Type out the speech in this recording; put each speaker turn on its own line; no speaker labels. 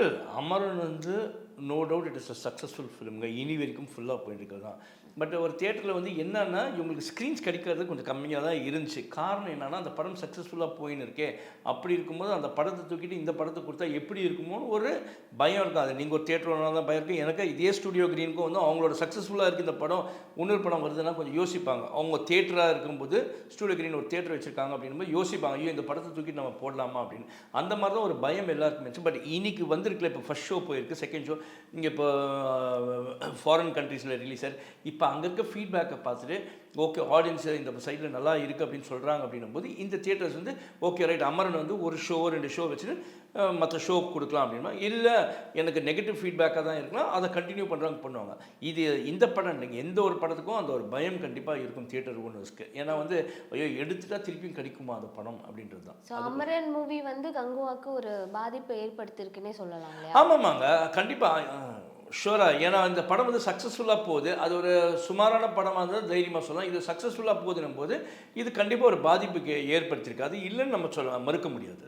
Well Amaran வந்து no doubt it is a successful ஃபிலிம்ங்க. இனி வரைக்கும் ஃபுல்லாக போயிட்டு இருக்கிறது தான். பட் ஒரு தியேட்டரில் வந்து என்னன்னா இவங்களுக்கு ஸ்க்ரீன்ஸ் கிடைக்கிறது கொஞ்சம் கம்மியாக தான் இருந்துச்சு. காரணம் என்னன்னா அந்த படம் சக்ஸஸ்ஃபுல்லாக போயின்னு இருக்கே, அப்படி இருக்கும்போது அந்த படத்தை தூக்கிட்டு இந்த படத்தை கொடுத்தா எப்படி இருக்குமோன்னு ஒரு பயம் இருக்கும். அது நீங்கள் ஒரு தியேட்டர் ஓனராக தான் பயம் இருக்கும். எனக்கு இதே ஸ்டுடியோ கிரீனுக்கும் வந்து அவங்களோட சக்ஸஸ்ஃபுல்லாக இருக்குது இந்த படம் இன்னொரு படம் வருதுன்னா கொஞ்சம் யோசிப்பாங்க. அவங்க தியேட்டராக இருக்கும்போது ஸ்டுடியோ கிரீன் ஒரு தியேட்டர் வச்சுருக்காங்க அப்படின்போது யோசிப்பாங்க, ஐயோ இந்த படத்தை தூக்கிட்டு நம்ம போடலாமா அப்படின்னு. அந்த மாதிரி தான் ஒரு பயம் எல்லாருக்குமே இருந்துச்சு. பட் இன்னைக்கு வந்திருக்கல, இப்போ ஃபர்ஸ்ட் ஷோ போயிருக்கு, செகண்ட் ஷோ இங்கே இப்போ ஃபாரின் கண்ட்ரீஸில் ரிலீஸ் ஆகிருக்கு. இப்போ அங்கே இருக்க ஃபீட்பேக்கை பார்த்துட்டு ஓகே ஆடியன்ஸ் இந்த சைடில் நல்லா இருக்குது அப்படின்னு சொல்கிறாங்க அப்படின்னும்போது இந்த தியேட்டர்ஸ் வந்து ஓகே ரைட் அமரன் வந்து ஒரு ஷோ 2 ஷோ வச்சுட்டு மற்ற ஷோ கொடுக்கலாம் அப்படின்னா, இல்லை எனக்கு நெகட்டிவ் ஃபீட்பேக்காக தான் இருக்கலாம் அதை கண்டினியூ பண்ணுவாங்க. இது இந்த படம் இல்லைங்க, எந்த ஒரு படத்துக்கும் அந்த ஒரு பயம் கண்டிப்பாக இருக்கும் தியேட்டர் ஓனர்ஸ்க்கு. ஏன்னா வந்து ஐயோ எடுத்துட்டா திருப்பியும் கிடைக்குமா அந்த படம் அப்படின்றது தான்.
ஸோ அமரன் மூவி வந்து கங்குவாக்கு ஒரு பாதிப்பை ஏற்படுத்தியிருக்குன்னே சொல்லலாம் இல்லையா?
ஆமாம்மாங்க, கண்டிப்பாக ஷூராக. ஏன்னா இந்த படம் வந்து சக்ஸஸ்ஃபுல்லாக போகுது. அது ஒரு சுமாரான படமாக இருந்தால் தைரியமாக சொல்லலாம். இது சக்ஸஸ்ஃபுல்லாக போகுதுன்னும் போது இது கண்டிப்பாக ஒரு பாதிப்புக்கு ஏற்படுத்தியிருக்கு. அது இல்லைன்னு நம்ம மறுக்க முடியாது.